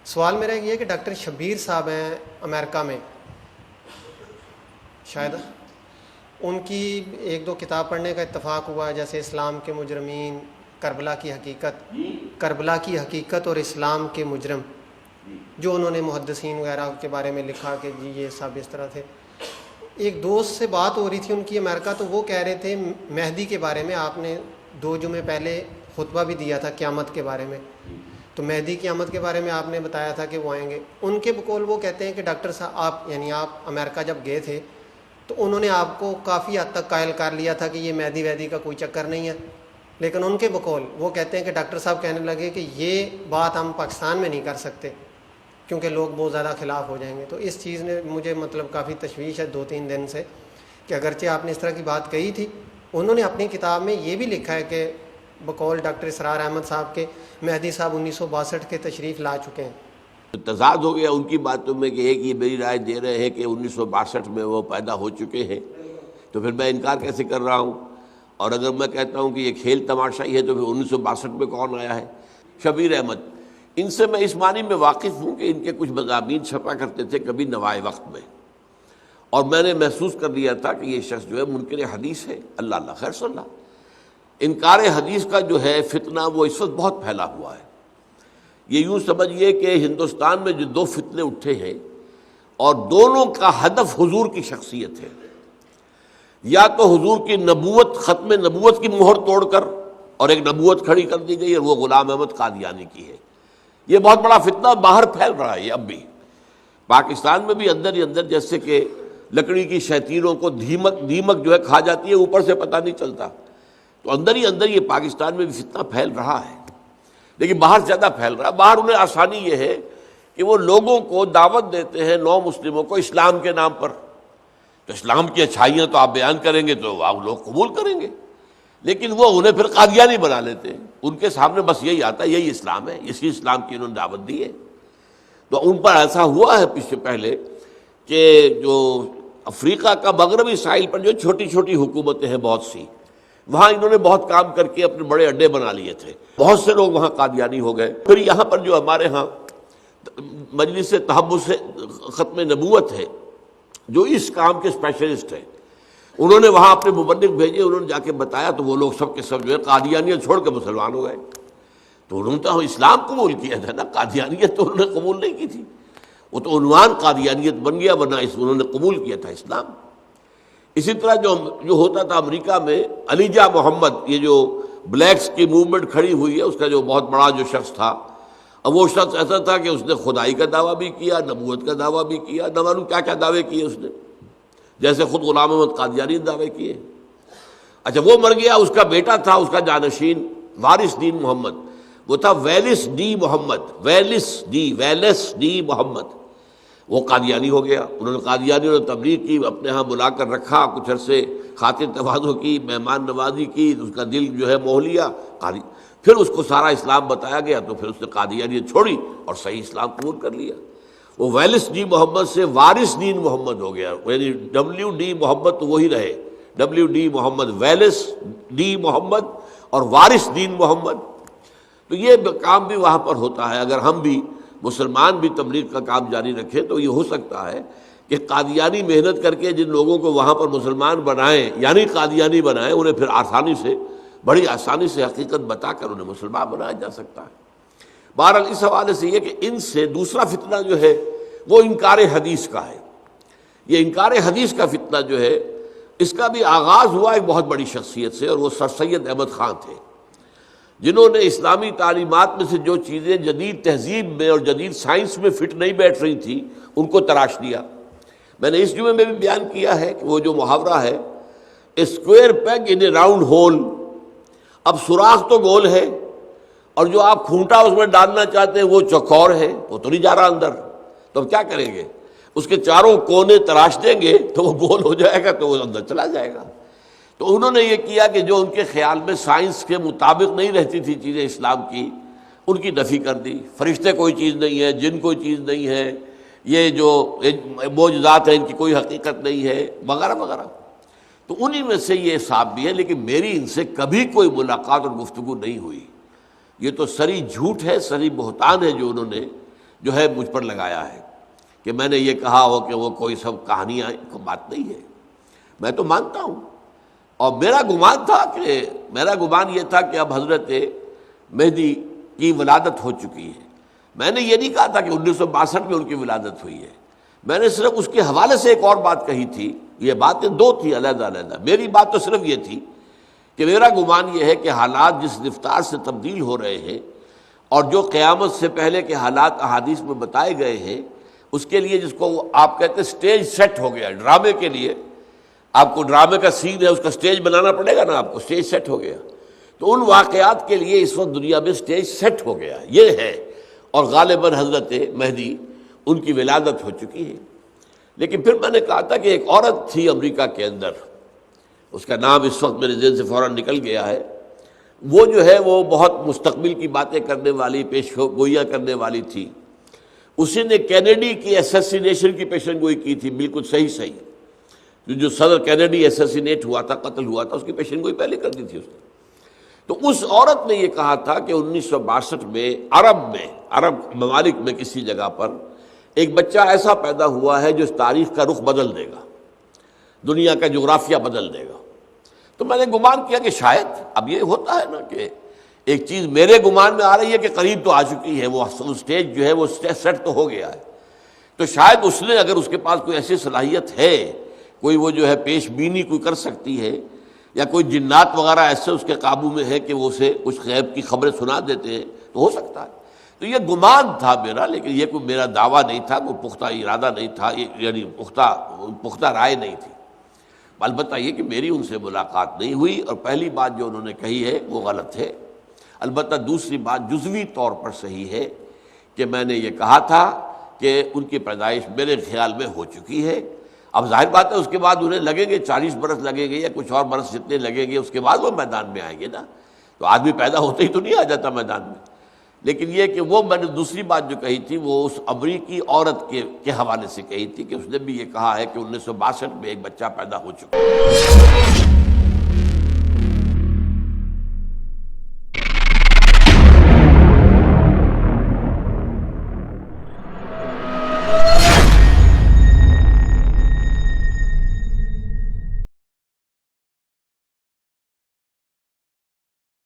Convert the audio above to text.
سوال میرا یہ ہے کہ ڈاکٹر شبیر صاحب ہیں امریکہ میں، شاید ان کی ایک دو کتاب پڑھنے کا اتفاق ہوا، جیسے اسلام کے مجرمین، کربلا کی حقیقت اور اسلام کے مجرم، جو انہوں نے محدثین وغیرہ کے بارے میں لکھا کہ جی یہ سب اس طرح تھے۔ ایک دوست سے بات ہو رہی تھی ان کی امریکہ، تو وہ کہہ رہے تھے مہدی کے بارے میں آپ نے 2 جمعے پہلے خطبہ بھی دیا تھا قیامت کے بارے میں، تو مہدی قیامت کے بارے میں آپ نے بتایا تھا کہ وہ آئیں گے۔ ان کے بقول وہ کہتے ہیں کہ ڈاکٹر صاحب آپ امریکہ جب گئے تھے تو انہوں نے آپ کو کافی حد تک قائل کر لیا تھا کہ یہ مہدی ویدی کا کوئی چکر نہیں ہے، لیکن ان کے بقول وہ کہتے ہیں کہ ڈاکٹر صاحب کہنے لگے کہ یہ بات ہم پاکستان میں نہیں کر سکتے کیونکہ لوگ بہت زیادہ خلاف ہو جائیں گے۔ تو اس چیز نے مجھے کافی تشویش ہے 2-3 دن سے، کہ اگرچہ آپ نے اس طرح کی بات کہی تھی، انہوں نے اپنی کتاب میں یہ بھی لکھا ہے کہ بقول ڈاکٹر اسرار احمد صاحب کے مہدی صاحب 1962 کے تشریف لا چکے ہیں۔ تضاد ہو گیا ان کی باتوں میں کہ ایک یہ میری رائے دے رہے ہیں کہ 1962 میں وہ پیدا ہو چکے ہیں، تو پھر میں انکار کیسے کر رہا ہوں؟ اور اگر میں کہتا ہوں کہ یہ کھیل تماشا ہی ہے تو پھر 1962 میں کون آیا ہے؟ شبیر احمد، ان سے میں اس معنی میں واقف ہوں کہ ان کے کچھ مضامین چھپا کرتے تھے کبھی نوائے وقت میں، اور میں نے محسوس کر لیا تھا کہ یہ شخص جو ہے منکر حدیث ہے۔ اللہ خیر صلی اللہ، انکار حدیث کا جو ہے فتنہ وہ اس وقت بہت پھیلا ہوا ہے۔ یہ یوں سمجھیے کہ ہندوستان میں جو 2 فتنے اٹھے ہیں اور دونوں کا ہدف حضور کی شخصیت ہے، یا تو حضور کی نبوت، ختم نبوت کی مہر توڑ کر اور ایک نبوت کھڑی کر دی گئی، اور وہ غلام احمد قادیانی کی ہے۔ یہ بہت بڑا فتنہ باہر پھیل رہا ہے، اب بھی پاکستان میں بھی اندر ہی اندر، جیسے کہ لکڑی کی شیطینوں کو دیمک جو ہے کھا جاتی ہے، اوپر سے پتہ نہیں چلتا، تو اندر ہی اندر یہ پاکستان میں بھی فتنہ پھیل رہا ہے، لیکن باہر زیادہ پھیل رہا ہے۔ باہر انہیں آسانی یہ ہے کہ وہ لوگوں کو دعوت دیتے ہیں، نو مسلموں کو، اسلام کے نام پر، تو اسلام کی اچھائیاں تو آپ بیان کریں گے تو آپ لوگ قبول کریں گے، لیکن وہ انہیں پھر قادیانی بنا لیتے ہیں۔ ان کے سامنے بس یہی آتا ہے، یہی اسلام ہے، اسی اسلام کی انہوں نے دعوت دی ہے۔ تو ان پر ایسا ہوا ہے پیچھے پہلے کہ جو افریقہ کا مغربی ساحل پر جو چھوٹی چھوٹی حکومتیں ہیں بہت سی، وہاں انہوں نے بہت کام کر کے اپنے بڑے اڈے بنا لیے تھے، بہت سے لوگ وہاں قادیانی ہو گئے۔ پھر یہاں پر جو ہمارے ہاں مجلس تحفظ ختم نبوت ہے، جو اس کام کے اسپیشلسٹ ہیں، انہوں نے وہاں اپنے مبلغ بھیجے، انہوں نے جا کے بتایا، تو وہ لوگ سب کے سب جو ہے قادیانیت چھوڑ کے مسلمان ہو گئے۔ تو انہوں نے تو اسلام قبول کیا تھا نا، قادیانیت تو انہوں نے قبول نہیں کی تھی، وہ تو عنوان قادیانیت بن گیا، ورنہ انہوں نے قبول کیا تھا اسلام۔ اسی طرح جو ہوتا تھا امریکہ میں، علیجہ محمد، یہ جو بلیکس کی موومنٹ کھڑی ہوئی ہے، اس کا جو بہت بڑا جو شخص تھا، اب وہ شخص ایسا تھا کہ اس نے خدائی کا دعویٰ بھی کیا، نبوت کا دعویٰ بھی کیا، نہ معلوم کیا کیا دعوے کیے اس نے، جیسے خود غلام احمد قادیانی نے دعوے کیے۔ اچھا وہ مر گیا، اس کا بیٹا تھا، اس کا جانشین وارث دین محمد، وہ تھا ویلس ڈی محمد، وہ قادیانی ہو گیا۔ انہوں نے قادیانیوں نے تبلیغ کی، اپنے ہاں بلا کر رکھا، کچھ عرصے خاطر تواضع کی، مہمان نوازی کی، اس کا دل جو ہے موہ لیا، پھر اس کو سارا اسلام بتایا گیا، تو پھر اس نے قادیانیت چھوڑی اور صحیح اسلام قبول کر لیا۔ وہ ویلس ڈی محمد سے وارث دین محمد ہو گیا، یعنی WD محمد تو وہی رہے، WD محمد، ویلس ڈی محمد اور وارث دین محمد۔ تو یہ کام بھی وہاں پر ہوتا ہے۔ اگر ہم بھی مسلمان بھی تبلیغ کا کام جاری رکھیں تو یہ ہو سکتا ہے کہ قادیانی محنت کر کے جن لوگوں کو وہاں پر مسلمان بنائیں، یعنی قادیانی بنائیں، انہیں پھر بڑی آسانی سے حقیقت بتا کر انہیں مسلمان بنایا جا سکتا ہے۔ بہرحال اس حوالے سے یہ کہ ان سے دوسرا فتنہ جو ہے وہ انکار حدیث کا ہے۔ یہ انکار حدیث کا فتنہ جو ہے، اس کا بھی آغاز ہوا ایک بہت بڑی شخصیت سے، اور وہ سر سید احمد خان تھے، جنہوں نے اسلامی تعلیمات میں سے جو چیزیں جدید تہذیب میں اور جدید سائنس میں فٹ نہیں بیٹھ رہی تھی، ان کو تراش دیا۔ میں نے اس جمعے میں بھی بیان کیا ہے کہ وہ جو محاورہ ہے، square peg in a round hole, اب سوراخ تو گول ہے، اور جو آپ کھونٹا اس میں ڈالنا چاہتے ہیں وہ چوکور ہے، وہ تو نہیں جا رہا اندر، تو اب کیا کریں گے؟ اس کے چاروں کونے تراش دیں گے تو وہ گول ہو جائے گا، تو وہ اندر چلا جائے گا۔ تو انہوں نے یہ کیا کہ جو ان کے خیال میں سائنس کے مطابق نہیں رہتی تھی چیزیں اسلام کی، ان کی نفی کر دی۔ فرشتے کوئی چیز نہیں ہے، جن کوئی چیز نہیں ہے، یہ جو معجزات ہیں ان کی کوئی حقیقت نہیں ہے، وغیرہ وغیرہ۔ تو انہی میں سے یہ صاحب بھی ہے، لیکن میری ان سے کبھی کوئی ملاقات اور گفتگو نہیں ہوئی۔ یہ تو سری جھوٹ ہے، سری بہتان ہے جو انہوں نے جو ہے مجھ پر لگایا ہے کہ میں نے یہ کہا ہو کہ وہ کوئی سب کہانیاں، کو بات نہیں ہے، میں تو مانتا ہوں۔ اور میرا گمان یہ تھا کہ اب حضرت مہدی کی ولادت ہو چکی ہے۔ میں نے یہ نہیں کہا تھا کہ 1962 میں ان کی ولادت ہوئی ہے، میں نے صرف اس کے حوالے سے ایک اور بات کہی تھی۔ یہ باتیں دو تھی علیحدہ علیحدہ، میری بات تو صرف یہ تھی کہ میرا گمان یہ ہے کہ حالات جس رفتار سے تبدیل ہو رہے ہیں اور جو قیامت سے پہلے کے حالات احادیث میں بتائے گئے ہیں، اس کے لیے جس کو آپ کہتے ہیں سٹیج سیٹ ہو گیا، ڈرامے کے لیے آپ کو ڈرامے کا سین ہے، اس کا سٹیج بنانا پڑے گا نا، آپ کو سٹیج سیٹ ہو گیا، تو ان واقعات کے لیے اس وقت دنیا میں سٹیج سیٹ ہو گیا، یہ ہے۔ اور غالباً حضرت مہدی ان کی ولادت ہو چکی ہے۔ لیکن پھر میں نے کہا تھا کہ ایک عورت تھی امریکہ کے اندر، اس کا نام اس وقت میرے ذہن سے فوراً نکل گیا ہے، وہ جو ہے وہ بہت مستقبل کی باتیں کرنے والی، پیش گوئیاں کرنے والی تھی۔ اسی نے کینیڈی کی اسیسینیشن کی پیشن گوئی کی تھی، بالکل صحیح جو صدر کینیڈی اسیسینیٹ ہوا تھا، قتل ہوا تھا، اس کی پیشن گوئی پہلے کر دی تھی اس نے۔ تو اس عورت نے یہ کہا تھا کہ 1962 میں عرب ممالک میں کسی جگہ پر ایک بچہ ایسا پیدا ہوا ہے جو اس تاریخ کا رخ بدل دے گا، دنیا کا جغرافیہ بدل دے گا۔ تو میں نے گمان کیا کہ شاید اب یہ ہوتا ہے نا کہ ایک چیز میرے گمان میں آ رہی ہے کہ قریب تو آ چکی ہے، وہ سٹیج جو ہے وہ سیٹ تو ہو گیا ہے، تو شاید اس نے، اگر اس کے پاس کوئی ایسی صلاحیت ہے، کوئی وہ جو ہے پیش بینی کوئی کر سکتی ہے، یا کوئی جنات وغیرہ ایسے اس کے قابو میں ہے کہ وہ اسے کچھ غیب کی خبریں سنا دیتے ہیں، تو ہو سکتا ہے۔ تو یہ گمان تھا میرا، لیکن یہ کوئی میرا دعویٰ نہیں تھا، کوئی پختہ ارادہ نہیں تھا، یعنی پختہ رائے نہیں تھی۔ البتہ یہ کہ میری ان سے ملاقات نہیں ہوئی، اور پہلی بات جو انہوں نے کہی ہے وہ غلط ہے۔ البتہ دوسری بات جزوی طور پر صحیح ہے کہ میں نے یہ کہا تھا کہ ان کی پیدائش میرے خیال میں ہو چکی ہے۔ اب ظاہر بات ہے اس کے بعد انہیں لگیں گے 40 برس لگیں گے یا کچھ اور برس جتنے لگیں گے، اس کے بعد وہ میدان میں آئیں گے نا، تو آدمی پیدا ہوتے ہی تو نہیں آ جاتا میدان میں۔ لیکن یہ کہ وہ میں نے دوسری بات جو کہی تھی وہ اس امریکی عورت کے حوالے سے کہی تھی کہ اس نے بھی یہ کہا ہے کہ 1962 میں ایک بچہ پیدا ہو چکا ہے۔